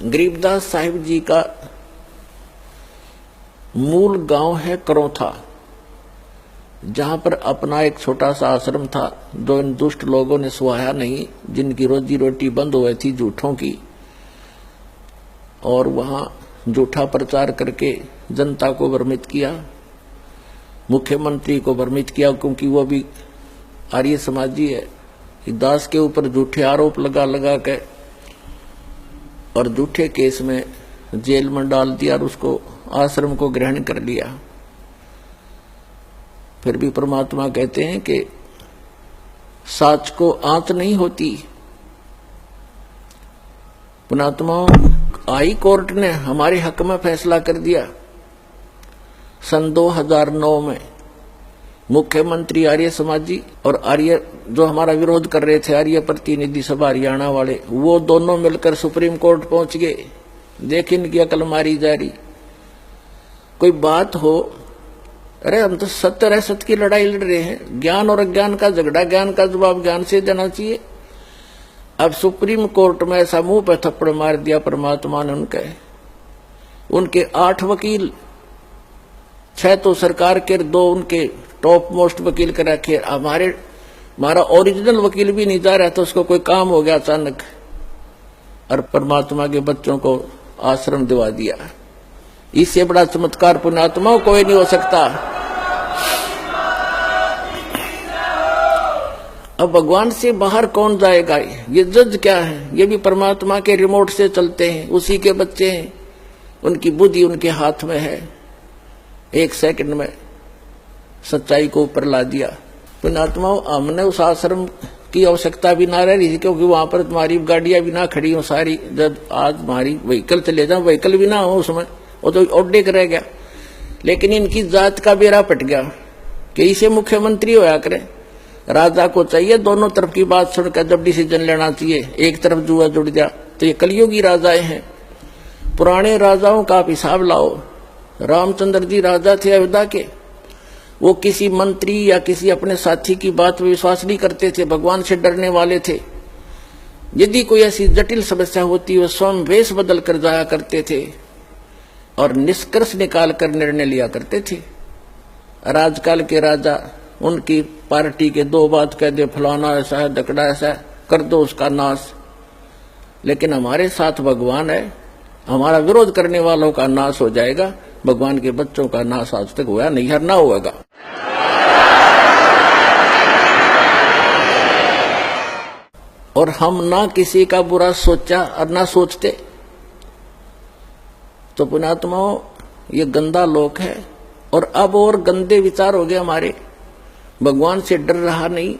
गरीबदास साहिब जी का मूल गांव है करौथा, जहां पर अपना एक छोटा सा आश्रम था जो इन दुष्ट लोगों ने सुहाया नहीं, जिनकी रोजी रोटी बंद हुई थी झूठों की, और वहां झूठा प्रचार करके जनता को भ्रमित किया, मुख्यमंत्री को भ्रमित किया, क्योंकि वो भी आर्य समाजी है। दास के ऊपर झूठे आरोप लगा लगा के और झूठे केस में जेल में डाल दिया और उसको आश्रम को ग्रहण कर लिया। फिर भी परमात्मा कहते हैं कि साच को आंच नहीं होती। पुणात्मा हाई कोर्ट ने हमारे हक में फैसला कर दिया। सन 2009 में मुख्यमंत्री आर्य समाजी और आर्य जो हमारा विरोध कर रहे थे, आर्य प्रतिनिधि सभा हरियाणा वाले, वो दोनों मिलकर सुप्रीम कोर्ट पहुंच गए। देख इनकी अकल मारी जा रही। कोई बात हो, अरे हम तो सत्य और असत्य की लड़ाई लड़ रहे हैं, ज्ञान और अज्ञान का झगड़ा, ज्ञान का जवाब ज्ञान से देना चाहिए। अब सुप्रीम कोर्ट में ऐसा मुंह पे थप्पड़ मार दिया परमात्मा ने उनके 8 वकील, 6 तो सरकार के, 2 उनके टॉप मोस्ट वकील कर रखे। हमारा ओरिजिनल वकील भी नहीं जा रहा था, उसको कोई काम हो गया अचानक, और परमात्मा के बच्चों को आश्रम दिवा दिया। इससे बड़ा चमत्कार पुण्यात्मा कोई नहीं हो सकता। अब भगवान से बाहर कौन जाएगा? ये जज क्या है? ये भी परमात्मा के रिमोट से चलते हैं, उसी के बच्चे हैं, उनकी बुद्धि उनके हाथ में है। 1 सेकंड में सच्चाई को ऊपर ला दिया। पुण्यात्मा हमने उस आश्रम की आवश्यकता भी ना रह रही थी, क्योंकि वहां पर तुम्हारी गाड़ियां भी ना खड़ी हो सारी। जब आज हमारी व्हीकल चले जाओ, व्हीकल भी ना हो उसमें, वो तो ओडे रह गया। लेकिन इनकी जात का बेड़ा पट गया कि इसे मुख्यमंत्री होया करे। राजा को चाहिए दोनों तरफ की बात सुनकर जब डिसीजन लेना चाहिए। एक तरफ जुआ जुड़ गया तो ये कलयुगी राजाएं हैं। पुराने राजाओं का आप हिसाब लाओ। रामचंद्र जी राजा थे अयोध्या के, वो किसी मंत्री या किसी अपने साथी की बात में विश्वास नहीं करते थे, भगवान से डरने वाले थे। यदि कोई ऐसी जटिल समस्या होती, वो स्वयं वेश बदल कर जाया करते थे और निष्कर्ष निकाल कर निर्णय लिया करते थे। आजकल के राजा उनकी पार्टी के 2 बात कह दे, फलाना ऐसा है, दकड़ा ऐसा है, कर दो उसका नाश। लेकिन हमारे साथ भगवान है, हमारा विरोध करने वालों का नाश हो जाएगा, भगवान के बच्चों का नाश आज तक हुआ नहीं, हर ना होगा। और हम ना किसी का बुरा सोचा और ना सोचते। तो पुण्यात्माओं, ये गंदा लोक है, और अब और गंदे विचार हो गए हमारे। भगवान से डर रहा नहीं,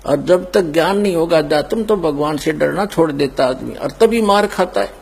और जब तक ज्ञान नहीं होगा अध्यात्म, तो भगवान से डरना छोड़ देता आदमी, और तभी मार खाता है।